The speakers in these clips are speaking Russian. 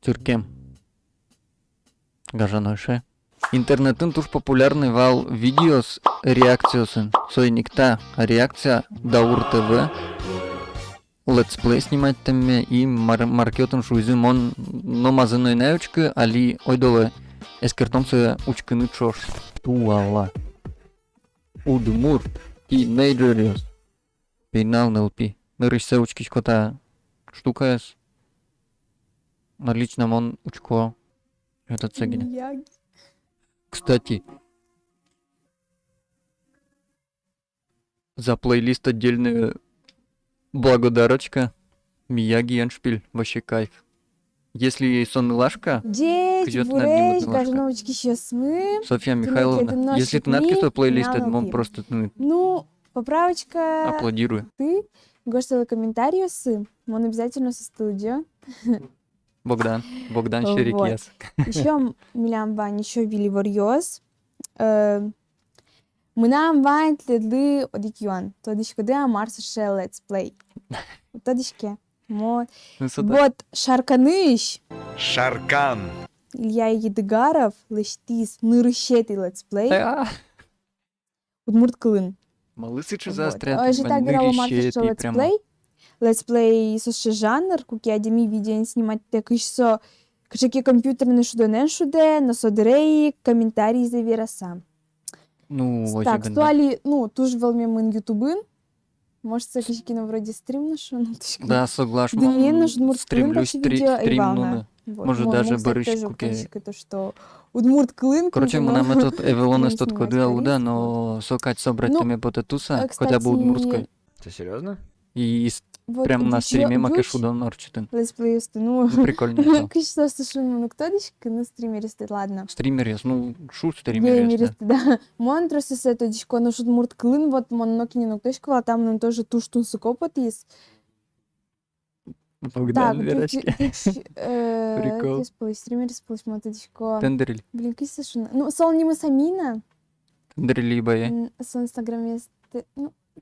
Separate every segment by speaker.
Speaker 1: Türkem. Гажанойше. Интернеттен туш популярный вал видеос реакциясын. Сойникта реакция Даур ТВ. Летсплей снимать темме и маркетон шуизы мон номазыной наючка, али ойдолы эскертом се учкыны чош. Туала. Удмур и нейджериос. Пейнал нелпи. Нырыш се учкич кота штука ес. Отлично мон учко. Этот сегине. Кстати, за плейлист отдельная благодарочка. Мияги Эншпиль. Вообще кайф. Если сон Милашка,
Speaker 2: Дедь, бурей, гажновочки щасмы.
Speaker 1: Софья Михайловна, если ты надки свой плейлист, это он просто
Speaker 2: поправочка.
Speaker 1: Аплодирую.
Speaker 2: Ты гостила комментарию он обязательно со студио.
Speaker 1: Богдан Щерикес.
Speaker 2: Еще Милям Вань, еще Вилли Варьос. Мынам Вань тледлы одикюан. Тодичко де Марса ше летсплей. Тодичке. Вот Шарканыш.
Speaker 3: Шаркан.
Speaker 2: Илья Едыгаров, лыштис, нырыщеты летсплей. Удмурт Кылын.
Speaker 1: Малысычы заострят.
Speaker 2: Ой, же так грала Марса ше летсплей. Летсплей соше жанр, куки адеми видео снимать так еще качеки компьютерные шудонен шуде, но содреи комментарии за вераса. Так, стуали, туж волме мын ютубын. Может, качеки на вроде стрим нашу.
Speaker 1: Да, согласен.
Speaker 2: Стримлюсь
Speaker 1: стрим, может даже барыш куки.
Speaker 2: То, что Удмурт Клын.
Speaker 1: Короче, мы нам этот Эвелонес тот коды ауда, но сокать собрать теми потетуса, хотя бы удмурской.
Speaker 3: Ты серьезно?
Speaker 1: И прям на стриме макешудон норчитын.
Speaker 2: Летсплеюсты,
Speaker 1: прикольно.
Speaker 2: Качество слушаем, кто дичка на стримеристы, ладно.
Speaker 1: Стримерес, шу стримерес,
Speaker 2: да. Монтрос из этого дичко, но Удмурт Клын, вот монокини нокточка, а там нам тоже туштун сукопот есть.
Speaker 1: Богдан Верочки.
Speaker 2: Прикол. Стримерис, получимо, дичко.
Speaker 1: Тендерили.
Speaker 2: Блин, кисешуна. Сол не мы самина.
Speaker 1: Тендерили бае.
Speaker 2: Сол инстаграме,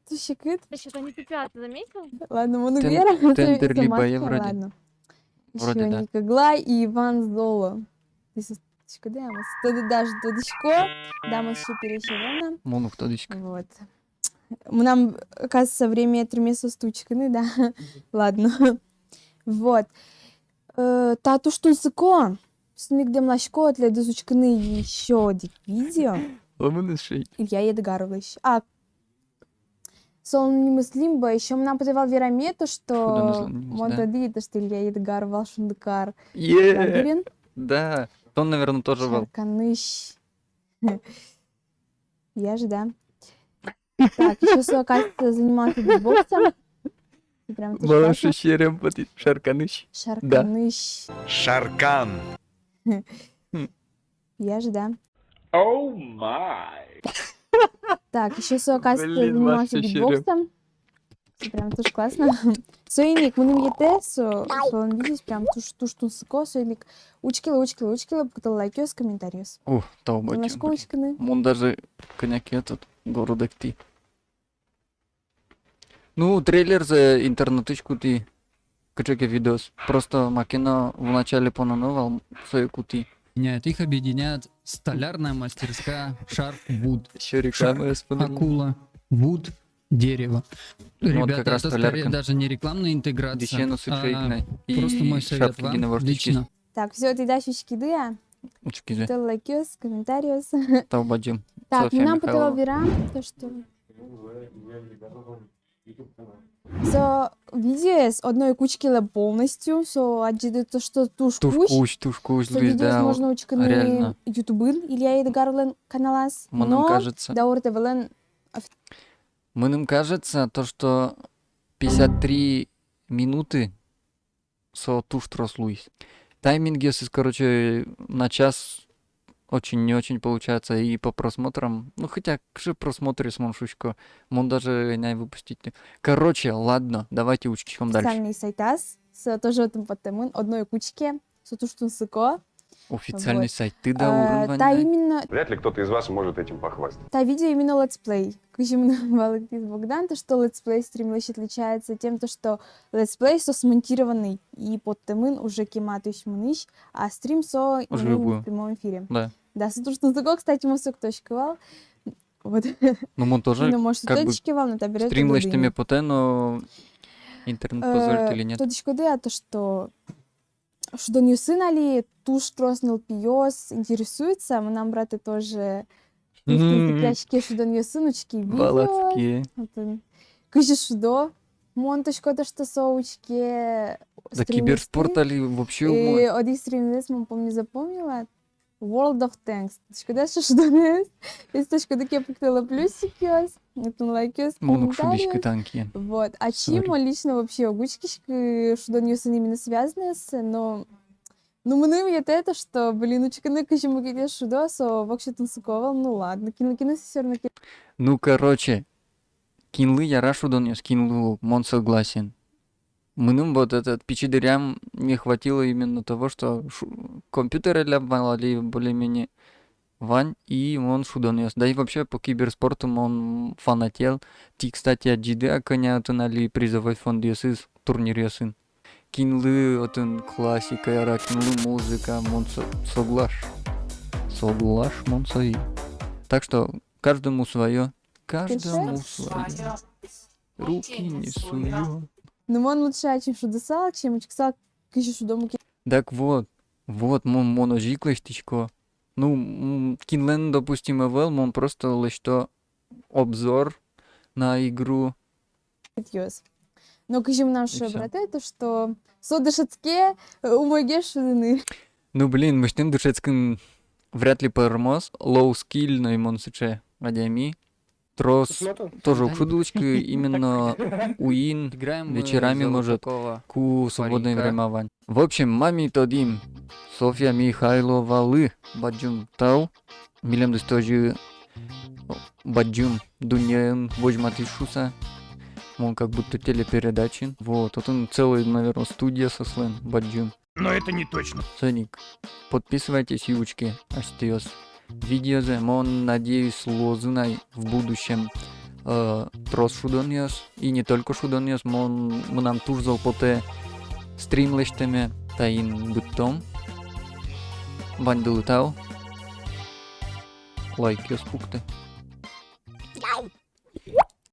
Speaker 2: ты щекыт.
Speaker 4: Ты что-то не тупят, ты заметил?
Speaker 2: Ладно, Вера.
Speaker 1: Тендер либо я вроде.
Speaker 2: Ладно.
Speaker 1: Вроде
Speaker 2: еще
Speaker 1: да.
Speaker 2: Ника Глай и Иван Золо. Тисочка Дамас. Тоді даже Тодичко. Дамас еще перещевана.
Speaker 1: Мону в Тодичко.
Speaker 2: Вот. Нам, оказывается, время 3 месяца стучканы, да? Ладно. Вот. Тату штунсыко. Снигде млашко для дозучканы еще один видео.
Speaker 1: Ломанышей.
Speaker 2: Илья Едгарович. Сон не мыслим бы, еще нам подавал Верамета, что Монтади, то что Илья Едгар вал шундыкар.
Speaker 1: Да, он, наверное, тоже вал.
Speaker 2: Шарканыш. Я же, да. Так, еще, оказывается, занимался битбоксом.
Speaker 1: Малыш щерем потит. Шарканыш.
Speaker 2: Шарканыш.
Speaker 3: Шаркан.
Speaker 2: Я же, да.
Speaker 3: Оу май.
Speaker 2: Так, еще, оказывается, занимался битбоксом. Прям тоже классно. Союник, мы не ете, он видит прям туш сыко, союник. Учкила, потом лайкёс, комментариёс.
Speaker 1: Таубачим. Мон даже коньяк этот, города кти. Трейлер за интернетычку ты. Качеке видос. Просто макина в начале понановал свою кути.
Speaker 5: Их объединяет столярная мастерская Sharp Wood.
Speaker 1: Еще реклама
Speaker 5: Акула, Wood, дерево. Ребята,
Speaker 1: как раз
Speaker 5: это скорее даже не рекламная интеграция, просто мой совет вам лично.
Speaker 2: Так, все, ты дашь учкиды,
Speaker 1: то
Speaker 2: лайкёс, комментариёс.
Speaker 1: Таубачим.
Speaker 2: Так, нам подавал Вера, то что... Видео с одной кучки полностью, то что туш
Speaker 1: куч,
Speaker 2: видео можно учканы ютубын, Илья Едгарлен каналас, но Даур ТВЛен.
Speaker 1: Нам кажется, то, что 53 минуты туш трослуис. Тайминги, короче, на час очень не очень получается и по просмотрам. Хотя к просмотре с Моншучко, мон даже не выпустить. Короче, ладно, давайте учкичком дальше.
Speaker 2: Специальный сайтас с тоже этим потемын, одной кучке, с туштун сыко.
Speaker 1: Официальный
Speaker 2: Вот.
Speaker 1: сайт. Ты да
Speaker 2: Та
Speaker 1: урывань.
Speaker 2: именно
Speaker 4: Вряд ли кто-то из вас может этим похвастаться.
Speaker 2: та видео именно летсплей. Кучим Валентин Богдан, то что летсплей стримлэш отличается тем, то что летсплей со смонтированный и под темын уже кематыш мыныш, а стрим со
Speaker 1: Вживую.
Speaker 2: в прямом эфире.
Speaker 1: Да.
Speaker 2: Да, соответственно, такого, кстати, мусок точковал. Вот.
Speaker 1: Ну, он тоже
Speaker 2: Ну, может,
Speaker 1: как бы
Speaker 2: точковал, но таберет.
Speaker 1: стримлэштеме поте, но интернет позволит или нет.
Speaker 2: То дишкоде, то что Шудонью сын али туш троснул пиос интересуется, мы нам браты тоже ящики шудонью сыночки видео.
Speaker 1: Балацкие.
Speaker 2: Кыжи шудо, монточко то что соучки.
Speaker 1: Да киберспорт али вообще умой.
Speaker 2: И один стримлес, мы помню, запомнила. World of Tanks. Точка что шудонес. Из точка до кепуктела плюсики, это лайкес,
Speaker 1: Монук шудичка
Speaker 2: комментариев.
Speaker 1: танки.
Speaker 2: Вот. А
Speaker 1: Sorry.
Speaker 2: Чимо лично вообще огучки, что не с ними связаны, но ну мы я это, что, блин, ну чеканы качему где шудо, со вообще танцуковал, ну ладно, кино все равно
Speaker 1: Ну, короче, кинлы яра шудонес, кинлу, мон согласен. Мыным вот этот пичидерям не хватило именно того, что компьютеры лябали более-менее Вань, и он шудонес. Да и вообще по киберспорту он фанател. Ти, кстати, от GDA коня нали призовой фонд ясыз турнир ясын. Кинлы отын классика яра, кинлы музыка, мон соглаш. Соглаш, мон сои. Так что каждому свое. Каждому свое. Руки не суё.
Speaker 2: Ну он лучше, чем шудосал, чем чексал, кыжи шудому.
Speaker 1: Так вот, мон моножиклыштичко. Ну, Кинлен, допустим, эвел, мон просто лишь то обзор на игру.
Speaker 2: Но кыжим наши
Speaker 1: всё.
Speaker 2: браты, то что содышецке умоге шудыны.
Speaker 1: Ну, блин, мы штым душецкин вряд ли пермос. Low skill, но и мон сыче радиами. Трос тоже укшудулочка именно уин вечерами может ку свободное время вань. В общем, мами тодим Софья Михайлова лы баджум тау милем достожи баджум дуньян вожматишуса. Он как будто телепередачи. Вот, вот он целый, наверное, студия со слэм баджум.
Speaker 3: Но это не точно.
Speaker 1: Соник, подписывайтесь, юочки, остается. Видеозе, мон, надеюсь, лозунай в будущем трос шудоньяс, и не только шудоньяс, мон, нам турзал поте стримлештеме, таин буттом, бандылытау, лайк, пукте.